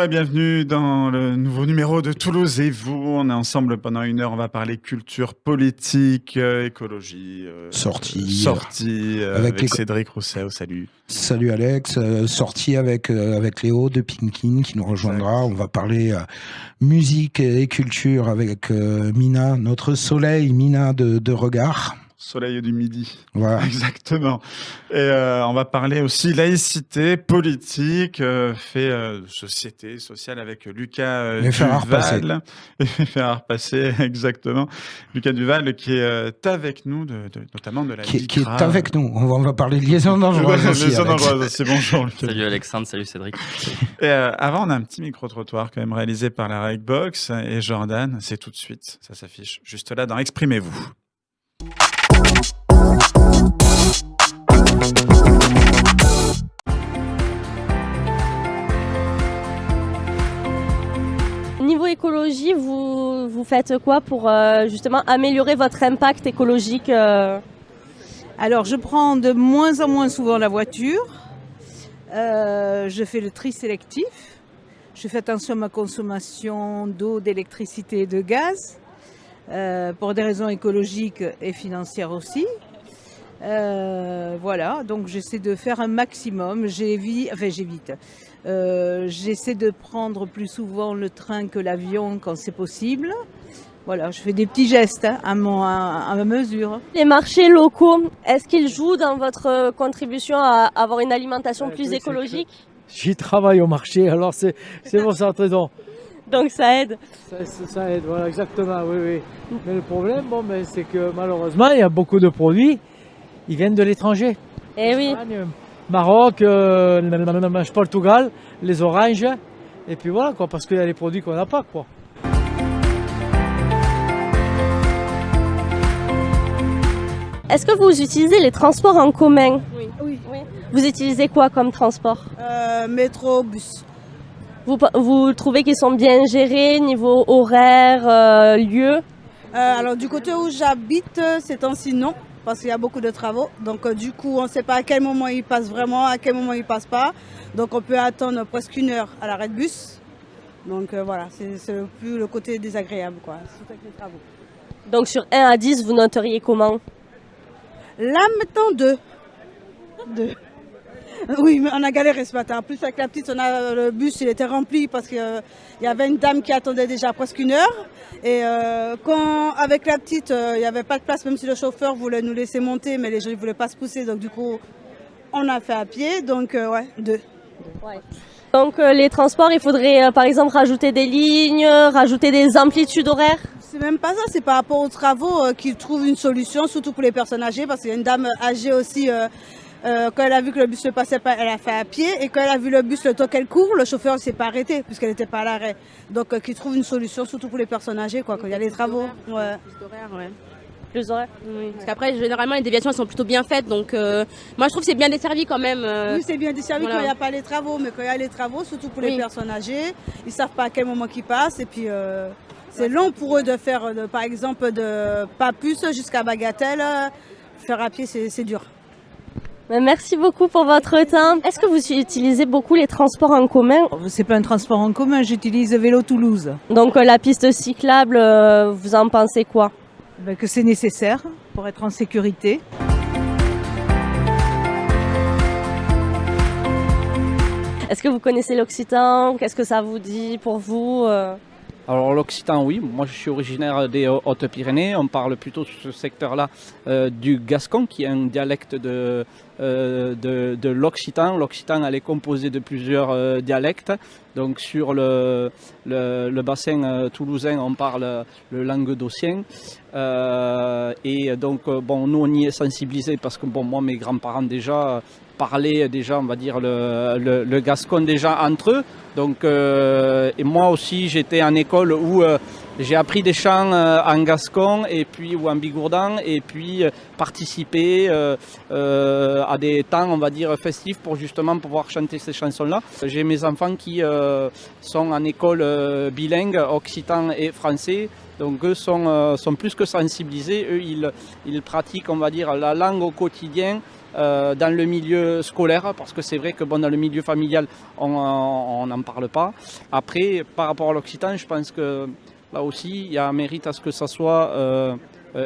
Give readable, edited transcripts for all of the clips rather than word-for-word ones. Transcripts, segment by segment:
et bienvenue dans le nouveau numéro de Toulouse et vous. On est ensemble pendant 1 heure, on va parler culture, politique, écologie, sortie avec Cédric Rousseau. Salut. Salut Alex, sortie avec Léo de Pinkin qui nous rejoindra. On va parler musique et culture avec Mina, notre soleil, Mina de regard. Soleil du midi. Voilà. Exactement. Et on va parler aussi laïcité, politique, fait société, sociale avec Lucas Duval. Et faire repasser, exactement. Lucas Duval qui est avec nous, notamment de la qui est avec nous. On va parler de liaison dangereuse aussi. Liaison dangereuse aussi. Bonjour Lucas. Salut Alexandre, salut Cédric. Et avant, on a un petit micro-trottoir quand même réalisé par la Regbox. Et Jordan, c'est tout de suite. Ça s'affiche juste là dans Exprimez-vous. Niveau écologie, vous faites quoi pour justement améliorer votre impact écologique Alors, je prends de moins en moins souvent la voiture. Je fais le tri sélectif. Je fais attention à ma consommation d'eau, d'électricité et de gaz. Pour des raisons écologiques et financières aussi. Voilà, donc j'essaie de faire un maximum. J'évite. J'essaie de prendre plus souvent le train que l'avion quand c'est possible. Voilà, je fais des petits gestes à ma mesure. Les marchés locaux, est-ce qu'ils jouent dans votre contribution à avoir une alimentation plus écologique ? J'y travaille au marché, alors c'est pour ça, donc. Donc ça aide. Ça aide, voilà, exactement, oui. Mais le problème, c'est que malheureusement, il y a beaucoup de produits, ils viennent de l'étranger. Eh oui. Espagne, Maroc, Portugal, les oranges, et puis voilà, quoi, parce qu'il y a des produits qu'on n'a pas, quoi. Est-ce que vous utilisez les transports en commun ? Oui. Vous utilisez quoi comme transport ? Métro, bus. Vous trouvez qu'ils sont bien gérés niveau horaire, lieu ? Alors du côté où j'habite, ces temps-ci non, parce qu'il y a beaucoup de travaux. Donc du coup, on ne sait pas à quel moment ils passent vraiment, à quel moment ils ne passent pas. Donc on peut attendre presque 1 heure à l'arrêt de bus. Donc voilà, c'est plus le côté désagréable, quoi, surtout avec les travaux. Donc sur 1 à 10, vous noteriez comment ? Là maintenant 2. Oui, mais on a galéré ce matin. En plus, avec la petite, le bus il était rempli parce qu'il y avait une dame qui attendait déjà presque 1 heure. Et avec la petite, il n'y avait pas de place, même si le chauffeur voulait nous laisser monter, mais les gens ne voulaient pas se pousser. Donc du coup, on a fait à pied. Donc 2. Ouais. Donc les transports, il faudrait par exemple rajouter des lignes, rajouter des amplitudes horaires ? C'est même pas ça, c'est par rapport aux travaux qu'ils trouvent une solution, surtout pour les personnes âgées, parce qu'il y a une dame âgée aussi... quand elle a vu que le bus ne passait pas, elle a fait à pied. Et quand elle a vu le bus, le temps qu'elle court, le chauffeur ne s'est pas arrêté puisqu'elle n'était pas à l'arrêt. Donc qu'ils trouvent une solution, surtout pour les personnes âgées, quoi, quand il y a les travaux. Ouais. Plus d'horaire, ouais. Plus horaires ? Oui. Parce qu'après, généralement, les déviations elles sont plutôt bien faites. Donc moi, je trouve que c'est bien desservi quand même. Oui, c'est bien desservi voilà. Quand il n'y a pas les travaux. Mais quand il y a les travaux, surtout pour les personnes âgées, ils ne savent pas à quel moment qu'ils passent. Et puis c'est long pour eux de faire, par exemple, de Papus jusqu'à Bagatelle. Faire à pied, c'est dur. Merci beaucoup pour votre temps. Est-ce que vous utilisez beaucoup les transports en commun ? C'est pas un transport en commun, j'utilise Vélo Toulouse. Donc la piste cyclable, vous en pensez quoi ? Que c'est nécessaire pour être en sécurité. Est-ce que vous connaissez l'Occitan ? Qu'est-ce que ça vous dit pour vous ? Alors l'Occitan, oui. Moi, je suis originaire des Hautes-Pyrénées. On parle plutôt sur ce secteur-là du gascon, qui est un dialecte de l'Occitan. L'Occitan, elle est composée de plusieurs dialectes. Donc sur le bassin toulousain, on parle le languedocien. Et donc, nous, on y est sensibilisés parce que, moi, mes grands-parents déjà parlaient déjà, on va dire, le gascon déjà entre eux. Donc, et moi aussi, j'étais en école où j'ai appris des chants en gascon et puis ou en bigourdan et puis participer à des temps, on va dire, festifs pour justement pouvoir chanter ces chansons-là. J'ai mes enfants qui sont en école bilingue, occitan et français. Donc eux sont plus que sensibilisés, eux ils pratiquent, on va dire, la langue au quotidien dans le milieu scolaire, parce que c'est vrai que bon, dans le milieu familial, on n'en parle pas. Après, par rapport à l'occitan, je pense que là aussi, il y a un mérite à ce que ça soit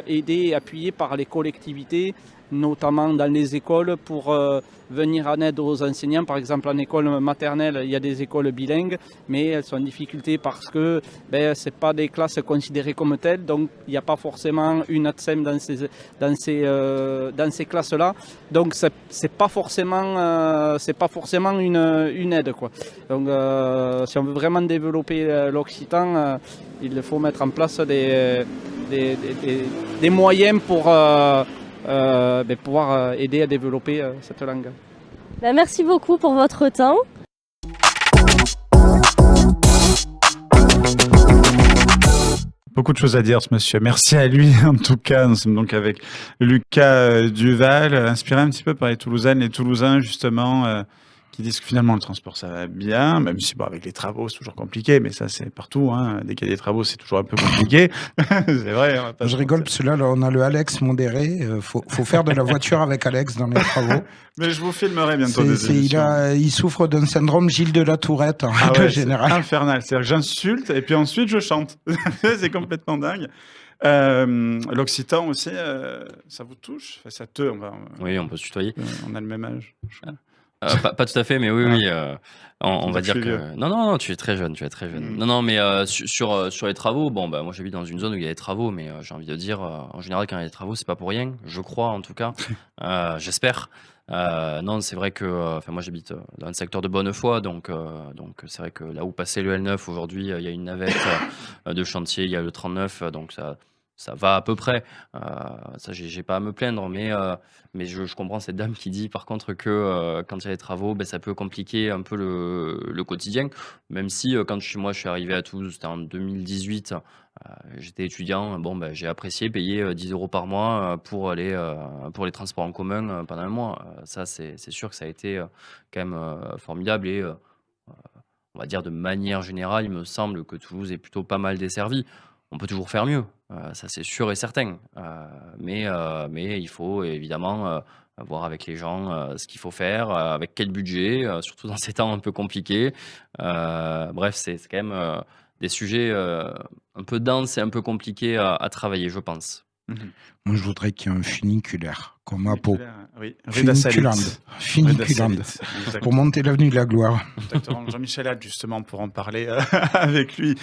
aidé et appuyé par les collectivités, notamment dans les écoles, pour venir en aide aux enseignants. Par exemple, en école maternelle, il y a des écoles bilingues, mais elles sont en difficulté parce que ce n'est pas des classes considérées comme telles, donc il n'y a pas forcément une ATSEM dans ces classes-là. Donc c'est pas forcément une aide, quoi. Donc si on veut vraiment développer l'occitan, il faut mettre en place des moyens pour pouvoir aider à développer cette langue. Merci beaucoup pour votre temps. Beaucoup de choses à dire, ce monsieur. Merci à lui, en tout cas. Nous sommes donc avec Lucas Duval, inspiré un petit peu par les Toulousaines, les Toulousains, justement, qui disent que finalement le transport ça va bien, même si avec les travaux c'est toujours compliqué, mais ça c'est partout, hein. Dès qu'il y a des travaux c'est toujours un peu compliqué. C'est vrai. Je rigole parce que là on a le Alex modéré, faut faire de la voiture avec Alex dans les travaux. Mais je vous filmerai bientôt des émissions. Il souffre d'un syndrome Gilles de la Tourette en règle générale. C'est infernal, c'est-à-dire que j'insulte et puis ensuite je chante. C'est complètement dingue. L'occitan aussi, ça vous touche? Ça te, Oui, on peut se tutoyer. On a le même âge. Pas tout à fait, mais oui, on va dire que... Non, tu es très jeune, Non, mais sur les travaux, moi j'habite dans une zone où il y a des travaux, mais j'ai envie de dire, en général, quand il y a des travaux, c'est pas pour rien, je crois en tout cas, j'espère. Non, c'est vrai que moi j'habite dans le secteur de Bonnefoy, donc c'est vrai que là où passait le L9, aujourd'hui, il y a une navette de chantier, il y a le 39, donc ça va à peu près. Ça, j'ai pas à me plaindre, mais je comprends cette dame qui dit par contre que quand il y a des travaux, ça peut compliquer un peu le quotidien. Même si quand moi je suis arrivé à Toulouse, c'était en 2018, j'étais étudiant, j'ai apprécié payer 10 € par mois pour les transports en commun pendant un mois. Ça, c'est sûr que ça a été quand même formidable et on va dire de manière générale, il me semble que Toulouse est plutôt pas mal desservie. On peut toujours faire mieux, ça c'est sûr et certain. Mais il faut évidemment voir avec les gens ce qu'il faut faire, avec quel budget, surtout dans ces temps un peu compliqués. Bref, c'est quand même des sujets un peu denses et un peu compliqués à travailler, je pense. Moi, je voudrais qu'il y ait un funiculaire, comme à Pau. Oui, Funiculand. Pour monter l'avenue de la Gloire. Exactement. Jean-Michel Hatt, justement, pour en parler avec lui.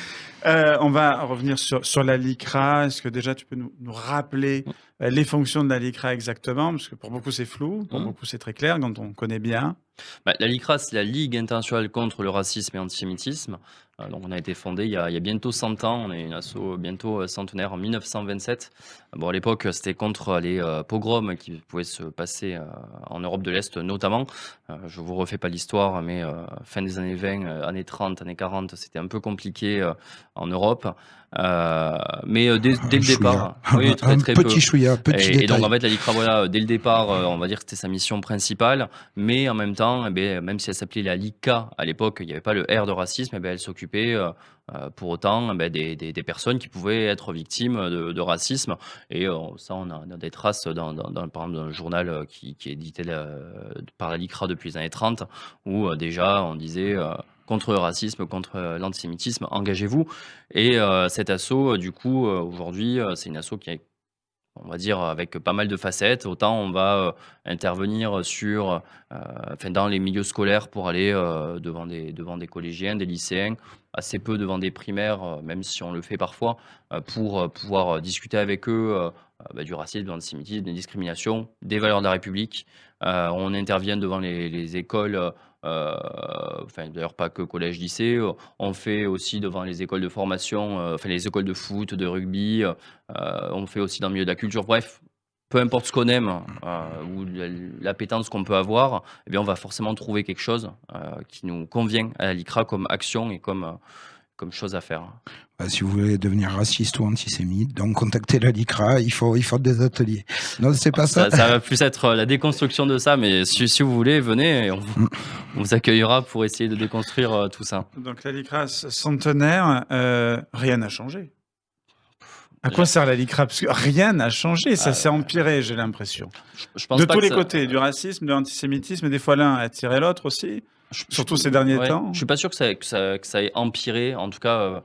On va revenir sur la LICRA. Est-ce que déjà tu peux nous rappeler les fonctions de la LICRA exactement? Parce que pour beaucoup c'est flou, pour beaucoup c'est très clair quand on connaît bien. La LICRA, c'est la Ligue internationale contre le racisme et l'antisémitisme. Donc on a été fondé il y a bientôt 100 ans, on est une asso bientôt centenaire en 1927. À l'époque, c'était contre les pogroms qui pouvaient se passer en Europe de l'Est notamment. Je vous refais pas l'histoire, mais fin des années 20, années 30, années 40, c'était un peu compliqué en Europe. Mais dès le départ, oui, très petit chouïa, petit détail. Et donc en fait la LICRA, dès le départ, on va dire que c'était sa mission principale, mais en même temps, même si elle s'appelait la LICA à l'époque, il n'y avait pas le R de racisme, elle s'occupait pour autant des personnes qui pouvaient être victimes de racisme. Et ça, on a des traces par exemple, dans le journal qui est édité par la LICRA depuis les années 30, où déjà on disait contre le racisme, contre l'antisémitisme, engagez-vous. Et cet asso, du coup, aujourd'hui, c'est une asso qui est, on va dire, avec pas mal de facettes. Autant on va intervenir dans les milieux scolaires pour aller devant des collégiens, des lycéens, assez peu devant des primaires, même si on le fait parfois, pour pouvoir discuter avec eux du racisme, de l'antisémitisme, des discriminations, des valeurs de la République. On intervient devant les écoles, d'ailleurs pas que collège, lycée, on fait aussi devant les écoles de formation, les écoles de foot, de rugby, on fait aussi dans le milieu de la culture, bref, peu importe ce qu'on aime ou l'appétence qu'on peut avoir, on va forcément trouver quelque chose qui nous convient à la LICRA comme action et comme chose à faire. Si vous voulez devenir raciste ou antisémite, donc contactez la LICRA, il faut des ateliers. Non, c'est pas ça. Ça va plus être la déconstruction de ça, mais si vous voulez, venez et on vous accueillera pour essayer de déconstruire tout ça. Donc la LICRA centenaire, rien n'a changé. À quoi sert la LICRA? Parce que rien n'a changé, ça s'est empiré, j'ai l'impression. Je pense de pas tous que les ça- côtés, du racisme, de l'antisémitisme, des fois l'un a attiré l'autre aussi, surtout ces derniers temps. Je suis pas sûr que ça ait empiré. En tout cas,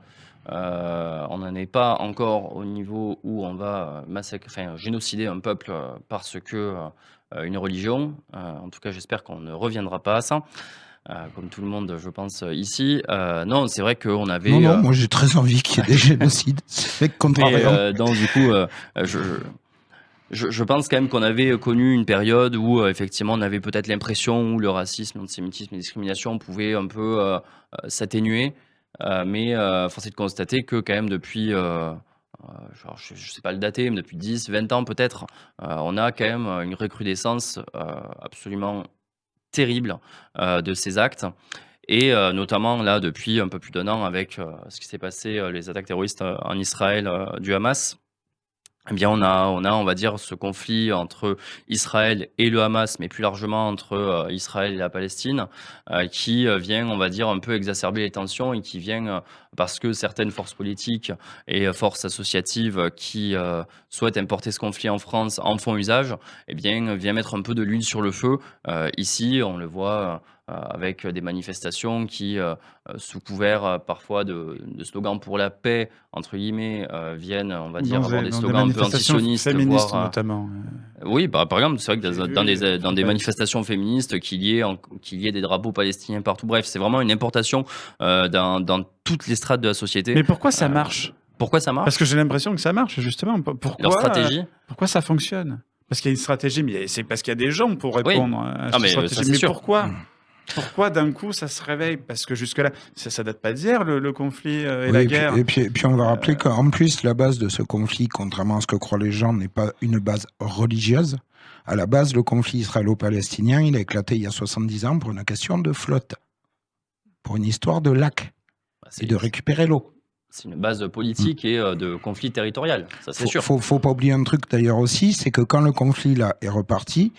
on n'en est pas encore au niveau où on va génocider un peuple parce que une religion. En tout cas, j'espère qu'on ne reviendra pas à ça. Comme tout le monde, je pense, ici. Non, c'est vrai qu'on avait... Non, moi j'ai très envie qu'il y ait des génocides. C'est contrariant. donc, du coup, je pense quand même qu'on avait connu une période où, effectivement, on avait peut-être l'impression où le racisme, l'antisémitisme et la discrimination pouvaient un peu s'atténuer. Mais force est de constater que quand même depuis... je ne sais pas le dater, mais depuis 10, 20 ans peut-être, on a quand même une recrudescence absolument terrible de ces actes. Et notamment là, depuis un peu plus d'1 an, avec ce qui s'est passé, les attaques terroristes en Israël du Hamas, eh bien, on va dire, ce conflit entre Israël et le Hamas, mais plus largement entre Israël et la Palestine, qui vient, on va dire, un peu exacerber les tensions et qui vient parce que certaines forces politiques et forces associatives qui souhaitent importer ce conflit en France en font usage, eh bien, vient mettre un peu de l'huile sur le feu. Ici, on le voit avec des manifestations qui, sous couvert parfois de slogans pour la paix, entre guillemets, viennent, on va dire, avoir des slogans un peu antisionistes, féministes voire, notamment. oui, par exemple, c'est vrai que dans des manifestations féministes, qu'il y ait des drapeaux palestiniens partout. Bref, c'est vraiment une importation dans toutes les strates de la société. Mais pourquoi ça marche? Pourquoi ça marche? Parce que j'ai l'impression que ça marche, justement. Pourquoi, leur stratégie? Pourquoi ça fonctionne? Parce qu'il y a une stratégie, mais c'est parce qu'il y a des gens pour répondre à cette stratégie. Ça, c'est mais sûr. Pourquoi d'un coup ça se réveille? Parce que jusque-là, ça date pas d'hier, le conflit et la guerre. Et puis on va rappeler qu'en plus, la base de ce conflit, contrairement à ce que croient les gens, n'est pas une base religieuse. À la base, le conflit israélo-palestinien, il a éclaté il y a 70 ans pour une question de flotte, pour une histoire de lac et de récupérer l'eau. C'est une base politique et de conflit territorial, ça c'est sûr. Faut pas oublier un truc d'ailleurs aussi, c'est que quand le conflit là est reparti,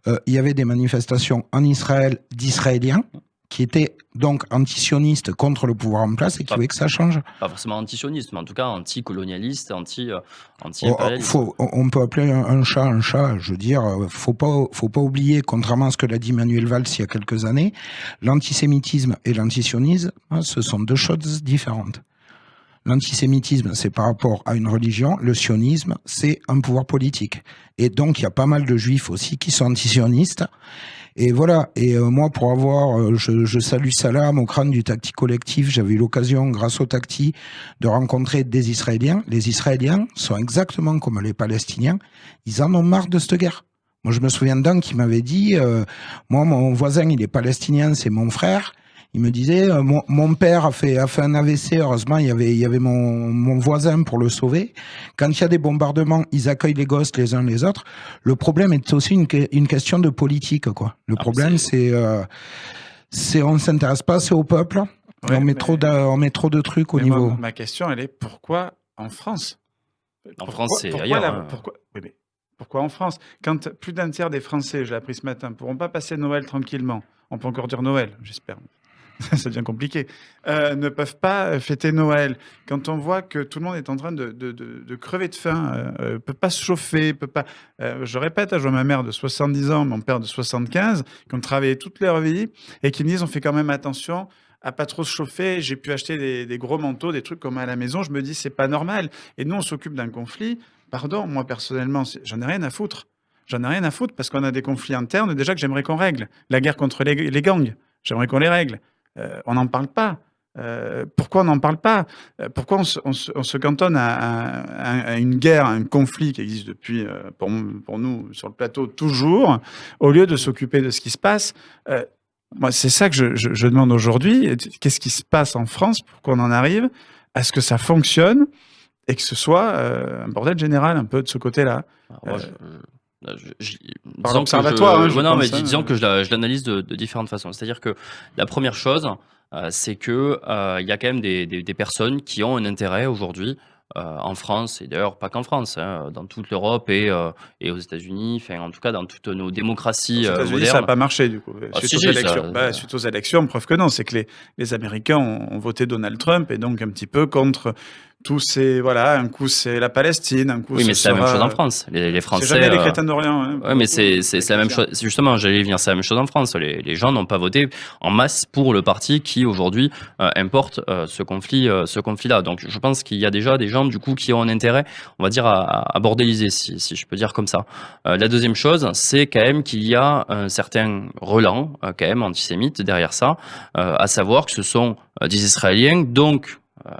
il y avait des manifestations en Israël d'Israéliens qui étaient donc anti-sionistes contre le pouvoir en place et qui voulaient que ça change. Pas forcément anti-sionistes, mais en tout cas anti-colonialistes, anti-impérialistes. On peut appeler un chat, je veux dire, faut pas oublier, contrairement à ce que l'a dit Manuel Valls il y a quelques années, l'antisémitisme et l'antisionisme, ce sont deux choses différentes. L'antisémitisme, c'est par rapport à une religion. Le sionisme, c'est un pouvoir politique. Et donc, il y a pas mal de juifs aussi qui sont antisionistes. Et voilà. Et moi, pour avoir, je salue Salam au crâne du Tacti collectif. J'avais eu l'occasion, grâce au Tacti, de rencontrer des Israéliens. Les Israéliens sont exactement comme les Palestiniens. Ils en ont marre de cette guerre. Moi, je me souviens d'un qui m'avait dit, moi, mon voisin, il est palestinien, c'est mon frère. Il me disait, mon père a fait un AVC, heureusement, il y avait mon voisin pour le sauver. Quand il y a des bombardements, ils accueillent les gosses les uns les autres. Le problème est aussi une question de politique, quoi. Le problème, c'est on s'intéresse pas assez au peuple. Ouais, on met trop de trucs au niveau. Ma question, elle est pourquoi en France? En France, c'est ailleurs. Pourquoi en France? Quand plus d'un tiers des Français, je l'ai appris ce matin, pourront pas passer Noël tranquillement, on peut encore dire Noël, j'espère. Ça devient compliqué, ne peuvent pas fêter Noël. Quand on voit que tout le monde est en train de crever de faim, peut pas se chauffer, peut pas. Je répète, je vois ma mère de 70 ans, mon père de 75, qui ont travaillé toute leur vie et qui me disent on fait quand même attention à pas trop se chauffer. J'ai pu acheter des gros manteaux, des trucs comme à la maison. Je me dis c'est pas normal. Et nous on s'occupe d'un conflit. Pardon, moi personnellement, j'en ai rien à foutre. J'en ai rien à foutre parce qu'on a des conflits internes déjà que j'aimerais qu'on règle. La guerre contre les gangs, j'aimerais qu'on les règle. On n'en parle pas. Pourquoi on n'en parle pas? Pourquoi on se cantonne à une guerre, à un conflit qui existe depuis, pour nous, sur le plateau, toujours, au lieu de s'occuper de ce qui se passe? Moi, c'est ça que je demande aujourd'hui. Qu'est-ce qui se passe en France pour qu'on en arrive à ce que ça fonctionne et que ce soit un bordel général un peu de ce côté-là? Disons que je l'analyse de différentes façons. C'est-à-dire que la première chose, c'est que il y a quand même des personnes qui ont un intérêt aujourd'hui en France, et d'ailleurs pas qu'en France, hein, dans toute l'Europe et aux États-Unis, enfin en tout cas dans toutes nos démocraties modernes. Ça n'a pas marché du coup. Suite aux élections, preuve que non, c'est que les Américains ont voté Donald Trump et donc un petit peu contre Tout c'est voilà, un coup c'est la Palestine, un coup Oui, mais ce c'est la même chose en sera. France. Les C'est Français. jamais les chrétiens d'Orient. Hein, Ouais, mais c'est la même chose. Justement, j'allais venir, c'est la même chose en France. Les gens n'ont pas voté en masse pour le parti qui aujourd'hui importe ce conflit-là. Donc, je pense qu'il y a déjà des gens du coup qui ont un intérêt, on va dire, à bordéliser, si je peux dire comme ça. La deuxième chose, c'est quand même qu'il y a un certain relent, quand même antisémite derrière ça, à savoir que ce sont des Israéliens, donc.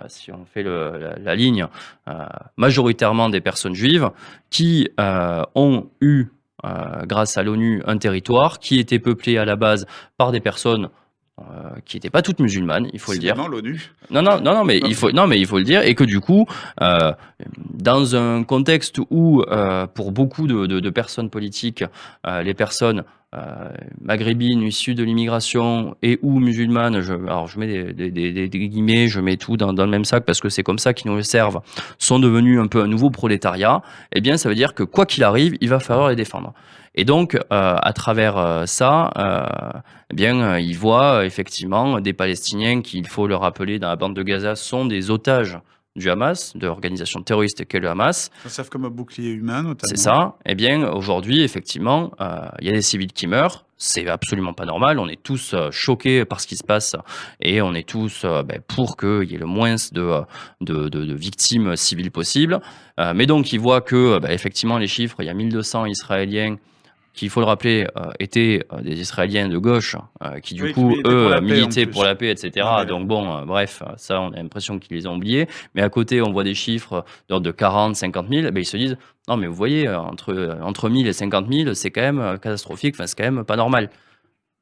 Si on fait la ligne, majoritairement des personnes juives qui ont eu, grâce à l'ONU, un territoire qui était peuplé à la base par des personnes qui n'étaient pas toutes musulmanes, il faut le dire. l'ONU. Non, mais il faut le dire, et que du coup, dans un contexte où, pour beaucoup de personnes politiques, les personnes maghrébines issues de l'immigration et ou musulmanes, alors je mets des guillemets, je mets tout dans le même sac parce que c'est comme ça qu'ils nous le servent, sont devenus un peu un nouveau prolétariat, eh bien ça veut dire que quoi qu'il arrive, il va falloir les défendre. Et donc, à travers ça, eh bien, ils voient effectivement des Palestiniens qui, il faut le rappeler, dans la bande de Gaza, sont des otages du Hamas, de l'organisation terroriste qu'est le Hamas. Ça servent comme un bouclier humain, notamment. C'est ça. Eh bien, aujourd'hui, effectivement, il y a des civils qui meurent. C'est absolument pas normal. On est tous choqués par ce qui se passe et on est tous pour qu'il y ait le moins de victimes civiles possibles. Mais donc, ils voient que, effectivement, les chiffres, il y a 1200 Israéliens qui, il faut le rappeler, étaient des Israéliens de gauche, qui du coup, eux, militaient pour la paix, etc. Donc bon, bref, ça, on a l'impression qu'ils les ont oubliés. Mais à côté, on voit des chiffres d'ordre de 40, 50 000, ils se disent, non mais vous voyez, entre 1000 et 50 000, c'est quand même catastrophique, enfin, c'est quand même pas normal.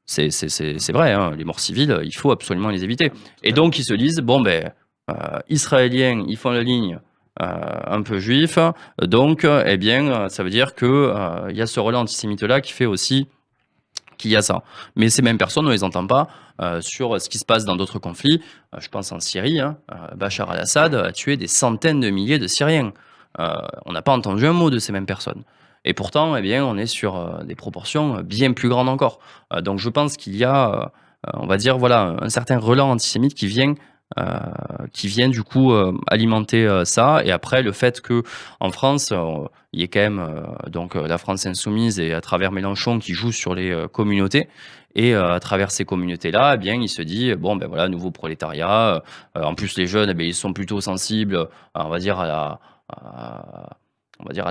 C'est vrai, hein, les morts civiles, il faut absolument les éviter. Et donc, ils se disent, bon, Israéliens, ils font la ligne, un peu juif, donc eh bien ça veut dire que il y a ce relais antisémite là qui fait aussi qu'il y a ça. Mais ces mêmes personnes, on les entend pas sur ce qui se passe dans d'autres conflits. Je pense en Syrie, hein, Bachar al-Assad a tué des centaines de milliers de Syriens. On n'a pas entendu un mot de ces mêmes personnes. Et pourtant, eh bien, on est sur des proportions bien plus grandes encore. Donc je pense qu'il y a, on va dire, voilà, un certain relais antisémite qui vient du coup alimenter ça. Et après, le fait que en France, il y ait quand même donc la France insoumise et à travers Mélenchon qui joue sur les communautés. Et à travers ces communautés-là, eh bien, il se dit bon, ben voilà, nouveau prolétariat. En plus, les jeunes, eh bien, ils sont plutôt sensibles, on va dire à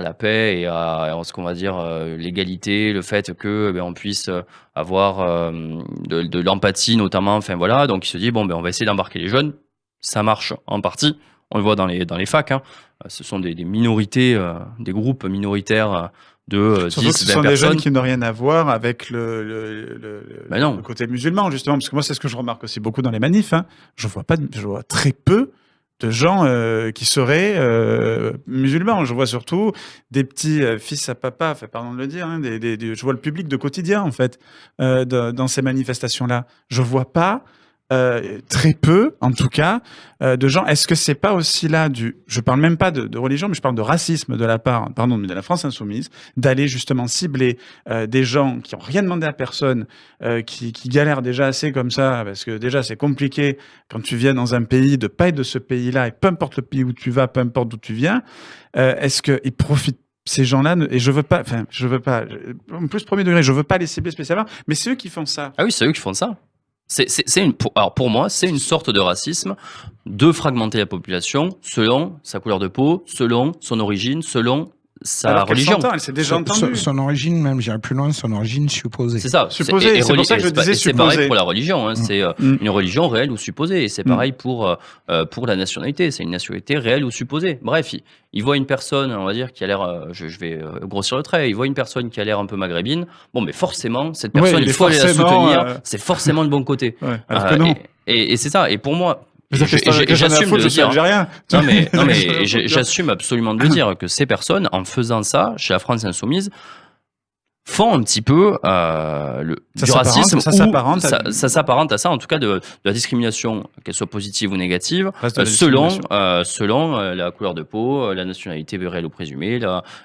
la paix et à ce qu'on va dire l'égalité, le fait que on puisse avoir de l'empathie notamment, enfin voilà. Donc il se dit bon, on va essayer d'embarquer les jeunes. Ça marche en partie, on le voit dans les facs, hein. Ce sont des minorités, des groupes minoritaires de 10, 20 personnes. Ce sont des jeunes qui n'ont rien à voir avec le côté musulman, justement, parce que moi c'est ce que je remarque aussi beaucoup dans les manifs, hein. Je vois très peu de gens qui seraient musulmans. Je vois surtout des petits fils à papa, pardon de le dire, hein, je vois le public de quotidien, en fait, dans ces manifestations-là. Je vois pas, très peu, en tout cas, de gens. Est-ce que c'est pas aussi là je parle même pas de religion, mais je parle de racisme de la part, de la France insoumise, d'aller justement cibler des gens qui ont rien demandé à personne, qui galèrent déjà assez comme ça, parce que déjà c'est compliqué quand tu viens dans un pays de pas être de ce pays-là, et peu importe le pays où tu vas, peu importe d'où tu viens, est-ce qu'ils profitent ces gens-là, et je veux pas, en plus premier degré, je veux pas les cibler spécialement, mais c'est eux qui font ça. Ah oui, c'est eux qui font ça. Alors pour moi, c'est une sorte de racisme de fragmenter la population selon sa couleur de peau, selon son origine, selon sa religion. Elle s'est déjà entendue. Son origine, même, j'irai plus loin, son origine supposée. C'est ça. Supposée, c'est pour ça que je disais c'est supposée. pareil pour la religion, hein. C'est une religion réelle ou supposée. Et c'est pareil pour la nationalité. C'est une nationalité réelle ou supposée. Bref, il voit une personne, on va dire, qui a l'air, je vais grossir le trait, il voit une personne qui a l'air un peu maghrébine. Bon, mais forcément, cette personne, il faut aller la soutenir. C'est forcément le bon côté. Ouais, alors que non. Et c'est ça. Et pour moi, j'assume de le dire. Non mais j'assume absolument de le dire que ces personnes, en faisant ça chez la France insoumise, font un petit peu du racisme, ça s'apparente à ça, en tout cas de la discrimination, qu'elle soit positive ou négative, selon la couleur de peau, la nationalité réelle ou présumée,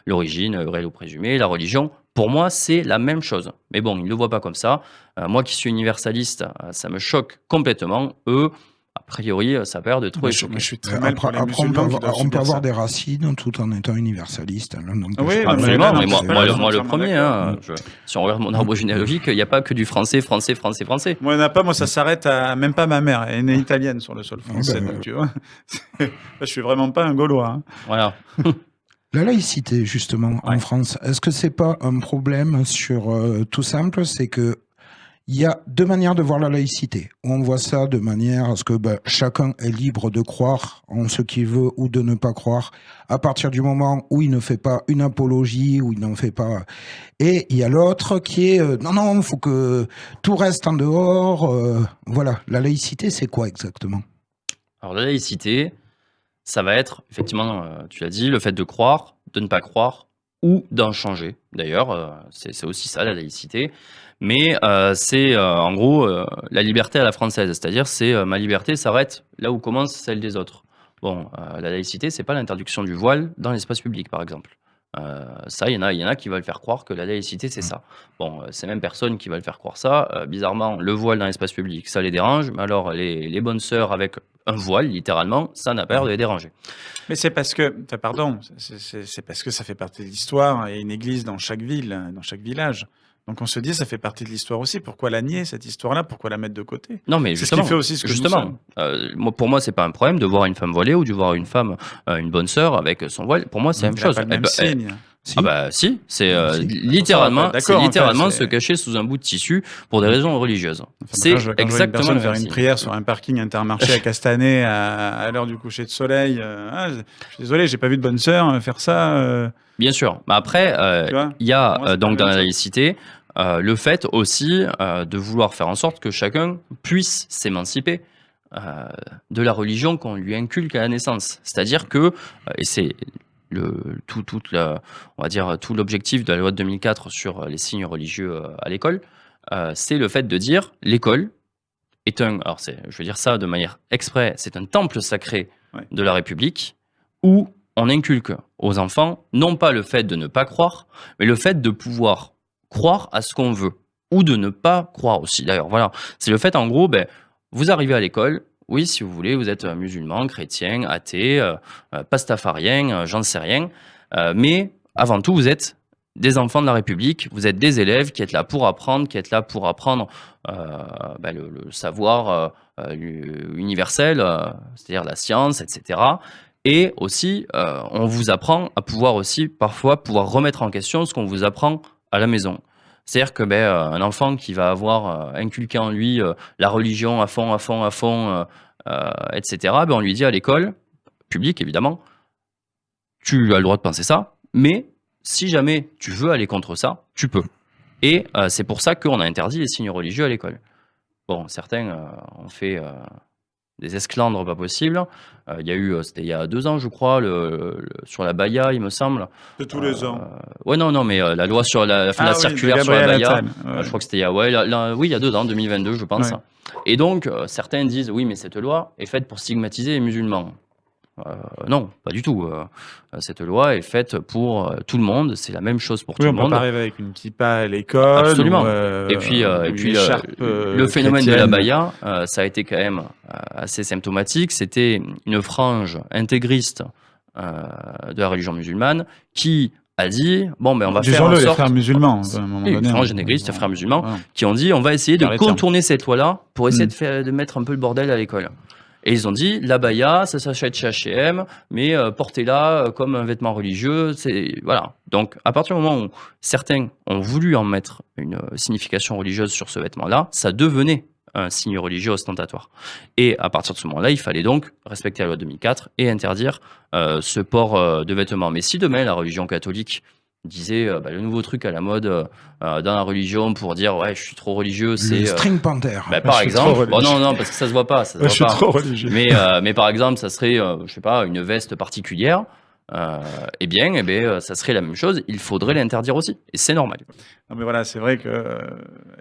l'origine réelle ou présumée, la religion. Pour moi, c'est la même chose. Mais bon, ils ne le voient pas comme ça. Moi qui suis universaliste, ça me choque complètement. Eux, a priori, ça a pas l'air de trop je échoquer. suis très mal pour les Après, musulmans qui doivent on peut subir avoir ça. des racines tout en étant universaliste. L'un n'empêche Oui, pas non, l'autre. mais là, Absolument, non, mais moi, c'est moi, là, le, je moi, suis le entièrement premier, d'accord. si on regarde mon arbre généalogique, il n'y a pas que du français. Moi, il n'y en a pas, moi, ça s'arrête à même pas ma mère. Elle est née italienne sur le sol français, donc tu vois. Je suis vraiment pas un Gaulois. Hein. Voilà. La laïcité, justement, en Ouais. France, est-ce que c'est pas un problème sur tout simple, c'est que il y a deux manières de voir la laïcité. On voit ça de manière à ce que chacun est libre de croire en ce qu'il veut ou de ne pas croire, à partir du moment où il ne fait pas une apologie, où il n'en fait pas. Et il y a l'autre qui est non, il faut que tout reste en dehors. Voilà, la laïcité, c'est quoi exactement? Alors, la laïcité, ça va être, effectivement, tu l'as dit, le fait de croire, de ne pas croire ou d'en changer. D'ailleurs, c'est aussi ça, la laïcité. Mais c'est en gros la liberté à la française, c'est-à-dire c'est ma liberté s'arrête là où commence celle des autres. Bon, la laïcité, c'est pas l'interdiction du voile dans l'espace public, par exemple. Ça, il y en a qui veulent faire croire que la laïcité, c'est ça. Bon, ces mêmes personnes qui veulent faire croire ça, bizarrement, le voile dans l'espace public, ça les dérange, mais alors les bonnes sœurs avec un voile, littéralement, ça n'a pas l'air de les déranger. Mais c'est parce que, enfin, pardon, c'est parce que ça fait partie de l'histoire. Il y a une église dans chaque ville, dans chaque village. Donc on se dit, ça fait partie de l'histoire aussi. Pourquoi la nier, cette histoire-là? Pourquoi la mettre de côté? Non, mais C'est ce qui justement, fait aussi ce que nous justement, pour moi, c'est pas un problème de voir une femme voilée ou de voir une femme, une bonne sœur avec son voile. Pour moi, c'est la même Elle a chose. pas le même signe. Si. Ah bah si, c'est Si. littéralement, D'accord, c'est enfin, littéralement c'est- se cacher sous un bout de tissu pour des raisons religieuses. Enfin, C'est quand je vois une exactement personne le faire même une signe. prière sur un parking Intermarché à Castanet à l'heure du coucher de soleil. Je suis désolé, j'ai pas vu de bonne sœur faire ça. Bien sûr. Mais après, Tu vois, il y a pour moi, c'est donc pas dans la la même laïcité le fait aussi de vouloir faire en sorte que chacun puisse s'émanciper de la religion qu'on lui inculque à la naissance. C'est-à-dire que, et c'est on va dire tout l'objectif de la loi de 2004 sur les signes religieux à l'école, c'est le fait de dire l'école est alors je veux dire ça de manière exprès, c'est un temple sacré Ouais. de la République où on inculque aux enfants non pas le fait de ne pas croire, mais le fait de pouvoir croire à ce qu'on veut ou de ne pas croire aussi. D'ailleurs, voilà, c'est le fait en gros, vous arrivez à l'école, oui, si vous voulez, vous êtes musulman, chrétien, athée, pastafarien, j'en sais rien, mais avant tout, vous êtes des enfants de la République, vous êtes des élèves qui êtes là pour apprendre, le savoir universel, c'est-à-dire la science, etc. Et aussi, on vous apprend à pouvoir aussi parfois pouvoir remettre en question ce qu'on vous apprend à la maison. C'est-à-dire que un enfant qui va avoir inculqué en lui la religion à fond, etc., on lui dit à l'école, publique évidemment, tu as le droit de penser ça, mais si jamais tu veux aller contre ça, tu peux. Et c'est pour ça qu'on a interdit les signes religieux à l'école. Bon, certains ont fait des esclandres pas possibles. Il y a eu, c'était il y a 2 ans, je crois, sur la baya, il me semble. De tous les ans. Ouais, non, mais la loi sur la circulaire sur la Gabriel baya. Attal, ouais. Je crois que c'était il y a, oui, il y a 2 ans, 2022, je pense. Ouais. Et donc, certains disent, oui, mais cette loi est faite pour stigmatiser les musulmans. Non, pas du tout. Cette loi est faite pour tout le monde. C'est la même chose pour Oui, tout on le peut monde. pas arriver avec une kippa à l'école. Absolument. Ou, Et puis une écharpe, le phénomène de la chrétienne. baya, ça a été quand même assez symptomatique. C'était une frange intégriste de la religion musulmane qui a dit on va faire en Disons-le, les sorte. frères musulmans. À un moment Oui, donné, frange intégriste, frères musulmans, voilà. qui ont dit on va essayer de Faire les termes. contourner cette loi-là pour essayer de mettre un peu le bordel à l'école. Et ils ont dit la baya, ça s'achète chez H&M, mais portez-la comme un vêtement religieux. Voilà. Donc à partir du moment où certains ont voulu en mettre une signification religieuse sur ce vêtement-là, ça devenait un signe religieux ostentatoire. Et à partir de ce moment-là, il fallait donc respecter la loi de 2004 et interdire ce port de vêtements. Mais si demain la religion catholique disait le nouveau truc à la mode dans la religion pour dire ouais je suis trop religieux, c'est Le String Panther. par Je suis exemple, trop religieux. non parce que ça se voit pas, Je suis trop religieux. mais par exemple ça serait je sais pas une veste particulière. eh bien, ça serait la même chose. Il faudrait l'interdire aussi. Et c'est normal. Non, mais voilà, c'est vrai que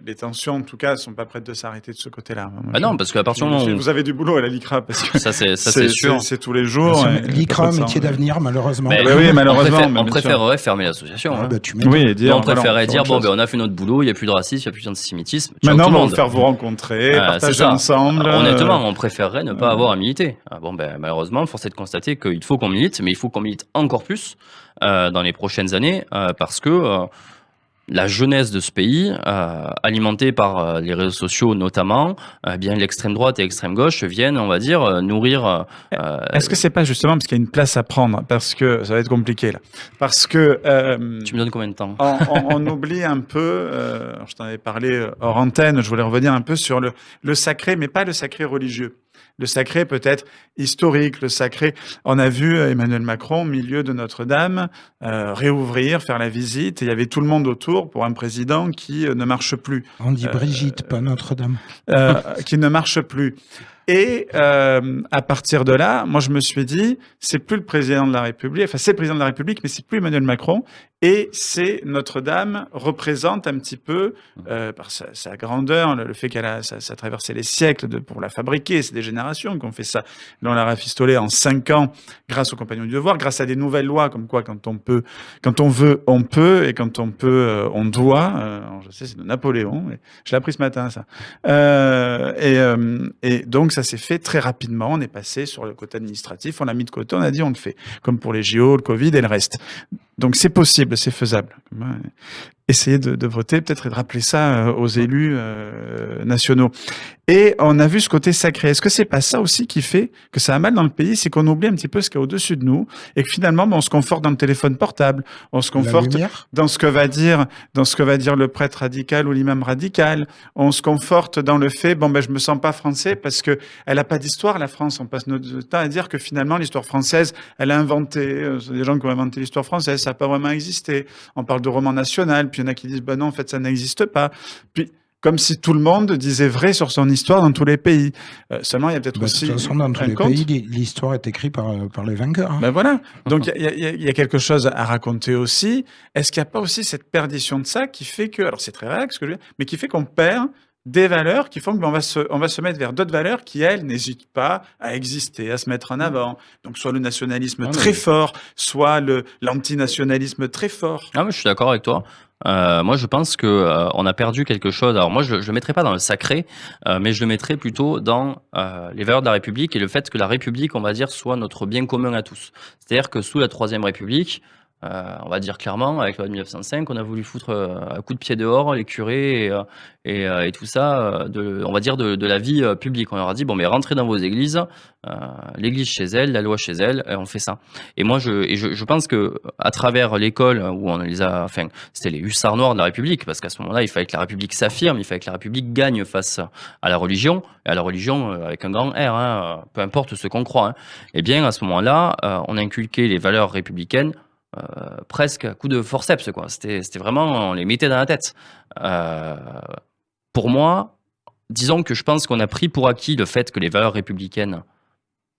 les tensions, en tout cas, ne sont pas prêtes de s'arrêter de ce côté-là. Moi, non, parce qu'à partir du moment où... Vous avez du boulot à la LICRA, parce que ça, c'est sûr. C'est tous les jours. LICRA, métier d'avenir, malheureusement. Oui, malheureusement. On préférerait fermer l'association. Oui, et dire, on préférerait dire, bon, on a fait notre boulot, il n'y a plus de racisme, il n'y a plus d'antisémitisme. Maintenant, on va faire vous rencontrer, partager ensemble. Honnêtement, on préférerait ne pas avoir à militer. Malheureusement, force est de constater qu'il faut qu'on milite, mais il faut qu'on milite encore plus dans les prochaines années, parce que la jeunesse de ce pays, alimentée par les réseaux sociaux notamment, bien l'extrême droite et l'extrême gauche viennent, on va dire, nourrir... Est-ce que c'est pas justement parce qu'il y a une place à prendre? Parce que ça va être compliqué là. Parce que... tu me donnes combien de temps? on oublie un peu, je t'en avais parlé hors antenne, je voulais revenir un peu sur le sacré, mais pas le sacré religieux. Le sacré peut-être historique, le sacré. On a vu Emmanuel Macron, au milieu de Notre-Dame, réouvrir, faire la visite. Et il y avait tout le monde autour pour un président qui ne marche plus. On dit Brigitte, pas Notre-Dame. Qui ne marche plus. Et à partir de là, moi je me suis dit, c'est plus le président de la République, enfin c'est le président de la République, mais c'est plus Emmanuel Macron, et c'est Notre-Dame représente un petit peu par sa grandeur, le fait qu'elle a ça traversé les siècles pour la fabriquer, c'est des générations qui ont fait ça. Là on l'a rafistolé en 5 ans grâce aux Compagnons du Devoir, grâce à des nouvelles lois comme quoi quand on veut, on peut, et quand on peut, on doit. Je sais, c'est de Napoléon, je l'ai appris ce matin ça. Et donc ça s'est fait très rapidement, on est passé sur le côté administratif, on l'a mis de côté, on a dit on le fait, comme pour les JO, le Covid et le reste. Donc c'est possible, c'est faisable. Essayez de voter peut-être et de rappeler ça aux élus nationaux. Et on a vu ce côté sacré. Est-ce que c'est pas ça aussi qui fait que ça a mal dans le pays, c'est qu'on oublie un petit peu ce qu'il y a au-dessus de nous et que finalement on se conforte dans le téléphone portable, on se conforte dans ce que va dire le prêtre radical ou l'imam radical, on se conforte dans le fait je me sens pas français parce que elle a pas d'histoire la France, on passe notre temps à dire que finalement l'histoire française, elle a inventé, c'est des gens qui ont inventé l'histoire française, ça n'a pas vraiment existé. On parle de roman national, puis il y en a qui disent non, en fait ça n'existe pas. Puis comme si tout le monde disait vrai sur son histoire dans tous les pays. Seulement, il y a peut-être aussi... De toute façon, dans tous les pays, l'histoire est écrite par les vainqueurs. Hein. Voilà. Donc, il y a quelque chose à raconter aussi. Est-ce qu'il n'y a pas aussi cette perdition de ça qui fait que... Alors, c'est très vague ce que je veux dire, mais qui fait qu'on perd des valeurs qui font qu'on va se mettre vers d'autres valeurs qui, elles, n'hésitent pas à exister, à se mettre en avant. Donc, soit le nationalisme très fort, soit l'antinationalisme très fort. Ah, mais je suis d'accord avec toi. Moi, je pense que on a perdu quelque chose. Alors moi, je le mettrais pas dans le sacré, mais je le mettrais plutôt dans les valeurs de la République et le fait que la République, on va dire, soit notre bien commun à tous. C'est-à-dire que sous la Troisième République, on va dire clairement, avec la loi de 1905, on a voulu foutre à coups de pied dehors les curés et tout ça, on va dire de la vie publique. On leur a dit, mais rentrez dans vos églises, l'église chez elle, la loi chez elle, et on fait ça. Et moi, je pense que à travers l'école où on les a, c'était les hussards noirs de la République, parce qu'à ce moment-là, il fallait que la République s'affirme, il fallait que la République gagne face à la religion, et à la religion avec un grand R, peu importe ce qu'on croit. Eh bien, à ce moment-là, on a inculqué les valeurs républicaines, presque à coup de forceps, quoi. C'était vraiment, on les mettait dans la tête. Pour moi, disons que je pense qu'on a pris pour acquis le fait que les valeurs républicaines,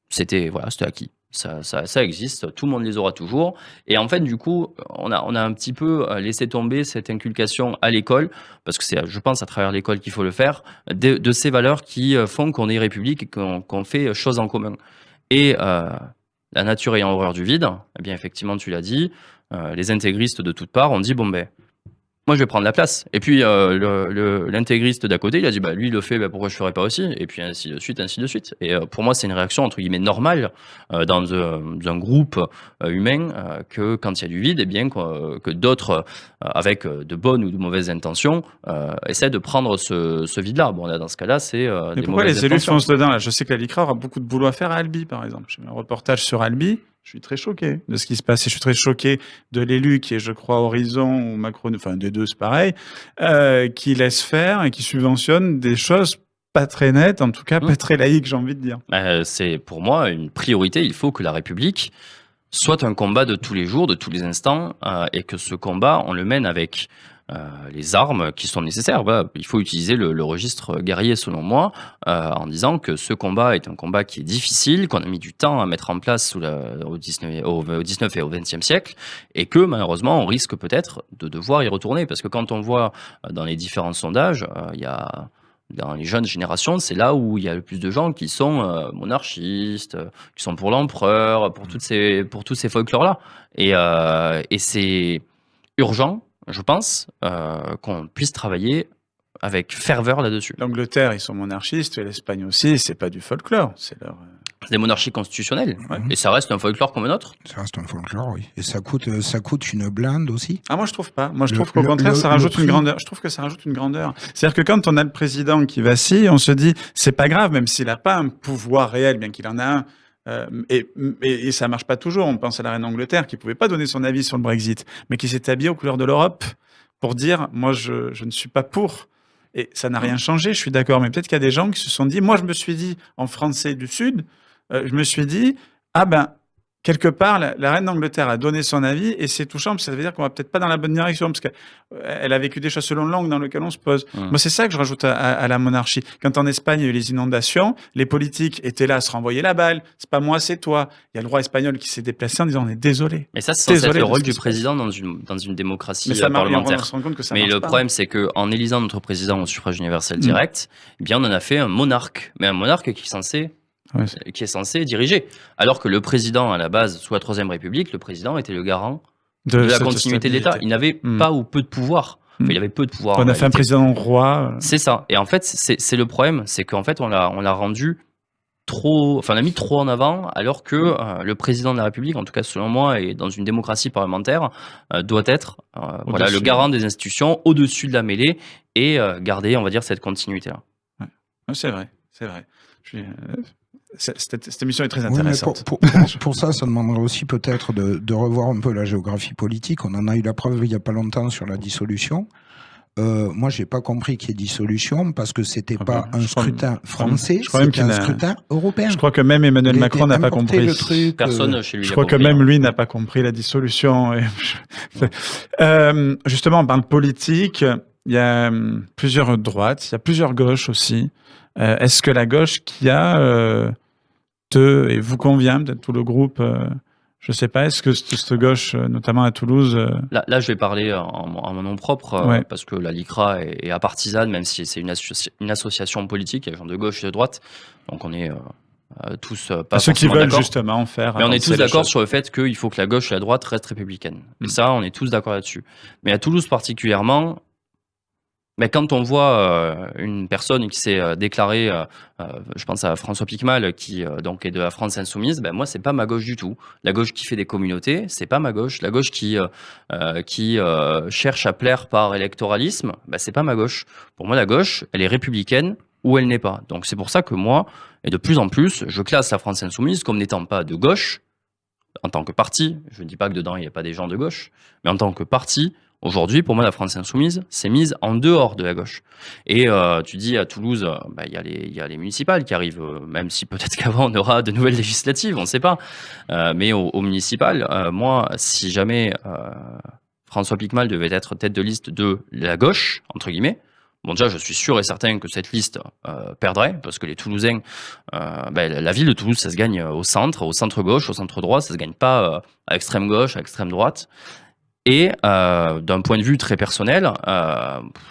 c'était acquis. Ça existe, tout le monde les aura toujours. Et en fait, du coup, on a un petit peu laissé tomber cette inculcation à l'école, parce que c'est, je pense, à travers l'école qu'il faut le faire, de ces valeurs qui font qu'on est république et qu'on fait choses en commun. Et la nature ayant horreur du vide, eh bien effectivement tu l'as dit, les intégristes de toutes parts ont dit moi je vais prendre la place. Et puis l'intégriste d'à côté il a dit lui il le fait, pourquoi je ferais pas aussi? Et puis ainsi de suite, ainsi de suite. Et pour moi c'est une réaction entre guillemets normale dans un groupe humain que quand il y a du vide, eh bien que d'autres avec de bonnes ou de mauvaises intentions essaient de prendre ce vide-là. Là dans ce cas-là c'est mais pourquoi les élus foncent dedans là? Je sais que la LICRA aura beaucoup de boulot à faire à Albi par exemple. J'ai fait un reportage sur Albi. Je suis très choqué de ce qui se passe et je suis très choqué de l'élu qui est, je crois, Horizon ou Macron, enfin des deux c'est pareil, qui laisse faire et qui subventionne des choses pas très nettes, en tout cas pas très laïques, j'ai envie de dire. C'est pour moi une priorité. Il faut que la République soit un combat de tous les jours, de tous les instants, et que ce combat, on le mène avec les armes qui sont nécessaires. Voilà, il faut utiliser le registre guerrier, selon moi, en disant que ce combat est un combat qui est difficile, qu'on a mis du temps à mettre en place au 19 et au 20e siècle, et que malheureusement, on risque peut-être de devoir y retourner. Parce que quand on voit dans les différents sondages, il y a... Dans les jeunes générations, c'est là où il y a le plus de gens qui sont monarchistes, qui sont pour l'empereur, pour tous ces folklores-là. Et c'est urgent, je pense, qu'on puisse travailler avec ferveur là-dessus. L'Angleterre, ils sont monarchistes, et l'Espagne aussi, c'est pas du folklore, c'est leur... C'est des monarchies constitutionnelles, et ça reste un folklore comme un autre. Ça reste un folklore, oui. Et ça coûte une blinde aussi. Ah, moi je trouve pas. Moi je trouve qu'au contraire, ça rajoute une grandeur. Je trouve que ça rajoute une grandeur. C'est-à-dire que quand on a le président qui vacille, on se dit, c'est pas grave, même s'il a pas un pouvoir réel, bien qu'il en a un. Et ça marche pas toujours. On pense à la reine d'Angleterre qui pouvait pas donner son avis sur le Brexit, mais qui s'est habillée aux couleurs de l'Europe pour dire, moi je ne suis pas pour. Et ça n'a rien changé, je suis d'accord. Mais peut-être qu'il y a des gens qui se sont dit, moi je me suis dit, en français du Sud, je me suis dit, ah ben, quelque part, la reine d'Angleterre a donné son avis et c'est touchant parce que ça veut dire qu'on va peut-être pas dans la bonne direction parce qu'elle a vécu des choses selon l'angle dans lequel on se pose. Moi, c'est ça que je rajoute à la monarchie. Quand en Espagne, il y a eu les inondations, les politiques étaient là à se renvoyer la balle. C'est pas moi, c'est toi. Il y a le roi espagnol qui s'est déplacé en disant on est désolé. Mais ça, c'est censé être le rôle du président dans une démocratie parlementaire. On se rend compte que ça mais marche le pas. problème, c'est qu'en élisant notre président au suffrage universel direct, eh bien, on en a fait un monarque. Mais un monarque qui est censé diriger. Alors que le président, à la base, sous la Troisième République, le président était le garant de la continuité de l'État. Il n'avait pas ou peu de pouvoir. Enfin, il avait peu de pouvoir. On a fait un président roi. C'est ça. Et en fait, c'est le problème, c'est qu'en fait, on l'a rendu trop, enfin, on l'a mis trop en avant, alors que le président de la République, en tout cas selon moi, et dans une démocratie parlementaire, doit être le garant des institutions, au-dessus de la mêlée, et garder, on va dire, cette continuité-là. Ouais. C'est vrai. Cette émission est très intéressante. Oui, pour ça demanderait aussi peut-être de revoir un peu la géographie politique. On en a eu la preuve il n'y a pas longtemps sur la dissolution. Moi, j'ai pas compris qu'il y ait dissolution parce que c'était pas un scrutin français, c'était un scrutin européen. Je crois que même Emmanuel Macron n'a pas compris. Le truc, Personne chez lui. Je crois que même lui n'a pas compris la dissolution. Justement, on parle politique. Il y a plusieurs droites, il y a plusieurs gauches aussi. Est-ce que la gauche qui a et vous convient, peut-être tout le groupe, je ne sais pas, est-ce que cette gauche, notamment à Toulouse... Là, je vais parler en mon nom propre, parce que la LICRA est apartisane, même si c'est une association politique, il y a des gens de gauche et de droite, donc on est tous pas ceux qui veulent d'accord. Justement faire... Mais on est tous d'accord sur le fait qu'il faut que la gauche et la droite restent républicaines. Et ça, on est tous d'accord là-dessus. Mais à Toulouse particulièrement... Mais quand on voit une personne qui s'est déclarée, je pense à François Piquemal, qui donc est de la France Insoumise, ben moi c'est pas ma gauche du tout. La gauche qui fait des communautés, c'est pas ma gauche. La gauche qui cherche à plaire par électoralisme, ben c'est pas ma gauche. Pour moi, la gauche, elle est républicaine ou elle n'est pas. Donc c'est pour ça que moi, et de plus en plus, je classe la France Insoumise comme n'étant pas de gauche en tant que parti. Je ne dis pas que dedans il n'y a pas des gens de gauche, mais en tant que parti. Aujourd'hui, pour moi, la France Insoumise s'est mise en dehors de la gauche. Et tu dis à Toulouse, il y a les municipales qui arrivent, même si peut-être qu'avant on aura de nouvelles législatives, on ne sait pas. Mais au municipal, moi, si jamais François Piquemal devait être tête de liste de la gauche, entre guillemets, bon, déjà, je suis sûr et certain que cette liste perdrait, parce que les Toulousains, la ville de Toulouse, ça se gagne au centre gauche, au centre droit, ça se gagne pas à extrême gauche, à extrême droite. Et d'un point de vue très personnel,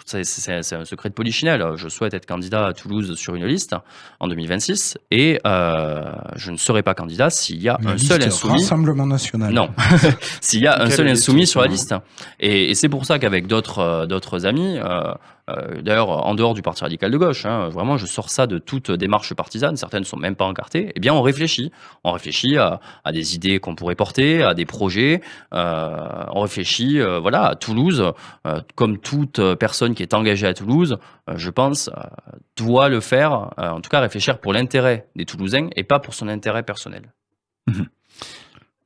c'est un secret de polichinelle. Je souhaite être candidat à Toulouse sur une liste en 2026 et je ne serai pas candidat s'il y a un seul insoumis. Rassemblement national. Non, s'il y a un seul insoumis sur la liste. Et c'est pour ça qu'avec d'autres amis, d'ailleurs en dehors du Parti radical de gauche, vraiment je sors ça de toute démarche partisane, certaines ne sont même pas encartées, eh bien on réfléchit à des idées qu'on pourrait porter, à des projets, on réfléchit à Toulouse, comme toute personne qui est engagée à Toulouse, je pense, doit le faire, en tout cas réfléchir pour l'intérêt des Toulousains et pas pour son intérêt personnel.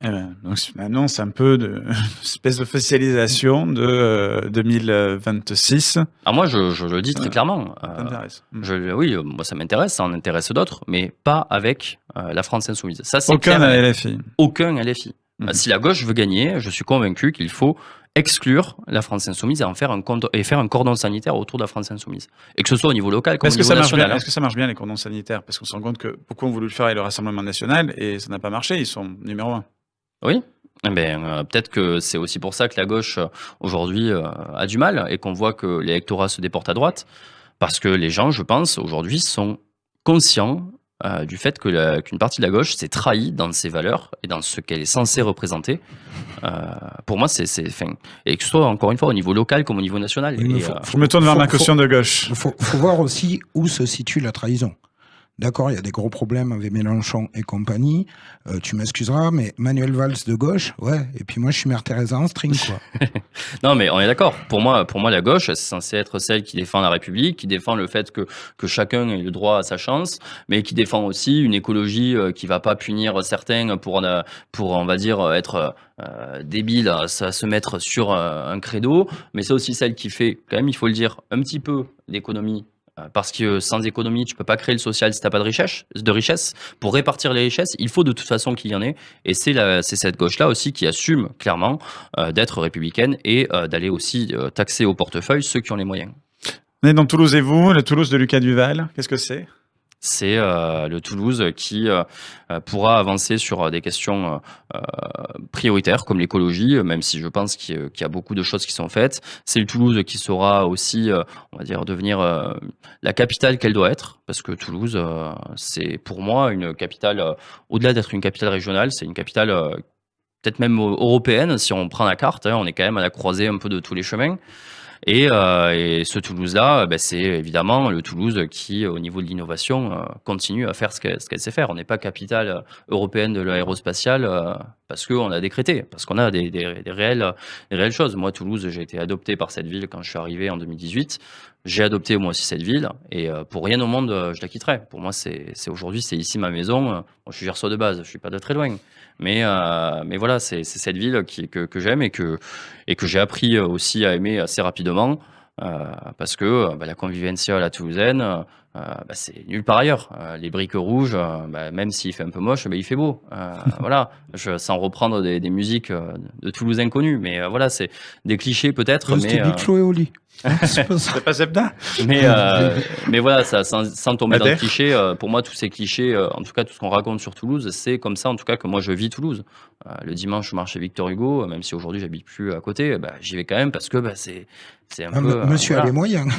Donc c'est une annonce un peu de espèce d'officialisation de 2026. Alors moi je le dis très clairement. Oui, moi ça m'intéresse, ça en intéresse d'autres, mais pas avec la France Insoumise. Ça c'est aucun LFI. Aucun LFI. Si la gauche veut gagner, je suis convaincu qu'il faut exclure la France Insoumise et faire un cordon sanitaire autour de la France Insoumise. Et que ce soit au niveau local comme au niveau national. Est-ce que ça marche bien les cordons sanitaires? Parce qu'on se rend compte que beaucoup ont voulu le faire avec le Rassemblement national et ça n'a pas marché, ils sont numéro 1. Oui. Peut-être que c'est aussi pour ça que la gauche aujourd'hui a du mal et qu'on voit que l'électorat se déporte à droite. Parce que les gens, je pense, aujourd'hui sont conscients du fait qu'une partie de la gauche s'est trahie dans ses valeurs et dans ce qu'elle est censée représenter. Pour moi, et que ce soit encore une fois au niveau local comme au niveau national. Je me tourne vers ma caution de gauche. Il faut voir aussi où se situe la trahison. D'accord, il y a des gros problèmes avec Mélenchon et compagnie. Tu m'excuseras, mais Manuel Valls de gauche, ouais. Et puis moi, je suis Mère Teresa en string, quoi. Non, mais on est d'accord. Pour moi, la gauche, c'est censé être celle qui défend la République, qui défend le fait que chacun ait le droit à sa chance, mais qui défend aussi une écologie qui va pas punir certains pour on va dire, être débile à se mettre sur un credo. Mais c'est aussi celle qui fait, quand même, il faut le dire, un petit peu d'économie. Parce que sans économie, tu peux pas créer le social si t'as pas de richesse. Pour répartir les richesses, il faut de toute façon qu'il y en ait. Et c'est cette gauche-là aussi qui assume clairement d'être républicaine et d'aller aussi taxer au portefeuille ceux qui ont les moyens. On est dans Toulouse et vous, le Toulouse de Lucas Duval, qu'est-ce que c'est ? C'est le Toulouse qui pourra avancer sur des questions prioritaires comme l'écologie, même si je pense qu'il y a beaucoup de choses qui sont faites. C'est le Toulouse qui saura aussi, on va dire, devenir la capitale qu'elle doit être, parce que Toulouse, c'est pour moi une capitale, au-delà d'être une capitale régionale, c'est une capitale peut-être même européenne, si on prend la carte, on est quand même à la croisée un peu de tous les chemins. Et ce Toulouse-là, c'est évidemment le Toulouse qui, au niveau de l'innovation, continue à faire ce qu'elle sait faire. On n'est pas capitale européenne de l'aérospatiale parce qu'on a décrété, parce qu'on a des réelles choses. Moi, Toulouse, j'ai été adopté par cette ville quand je suis arrivé en 2018. J'ai adopté moi aussi cette ville et pour rien au monde, je la quitterai. Pour moi, c'est aujourd'hui, c'est ici ma maison. Moi, je suis Gersois de base, je suis pas de très loin. Mais voilà, c'est cette ville que j'aime et que j'ai appris aussi à aimer assez rapidement parce que la convivialité à la toulousaine, c'est nulle part ailleurs. Les briques rouges, même s'il fait un peu moche, il fait beau. Voilà, sans reprendre des musiques de Toulousains connus, mais voilà, c'est des clichés peut-être. C'était Big Flo et Oli. C'est pas Zebda. Mais voilà, ça, sans tomber dans le cliché, pour moi, tous ces clichés, en tout cas, tout ce qu'on raconte sur Toulouse, c'est comme ça, en tout cas, que moi, je vis Toulouse. Le dimanche, je marche chez Victor Hugo, même si aujourd'hui, j'habite plus à côté, j'y vais quand même parce que c'est un peu... Monsieur a les moyens.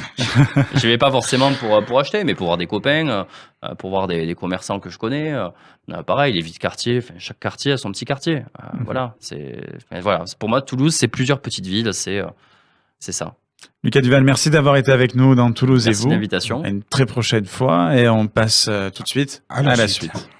J'y vais pas forcément pour acheter, mais pour voir des copains, pour voir des commerçants que je connais. Pareil, les vies de quartier, chaque quartier a son petit quartier. Voilà, pour moi, Toulouse, c'est plusieurs petites villes, c'est ça. Lucas Duval, merci d'avoir été avec nous dans Toulouse merci et vous. Merci de l'invitation. À une très prochaine fois et on passe tout de suite à la suite.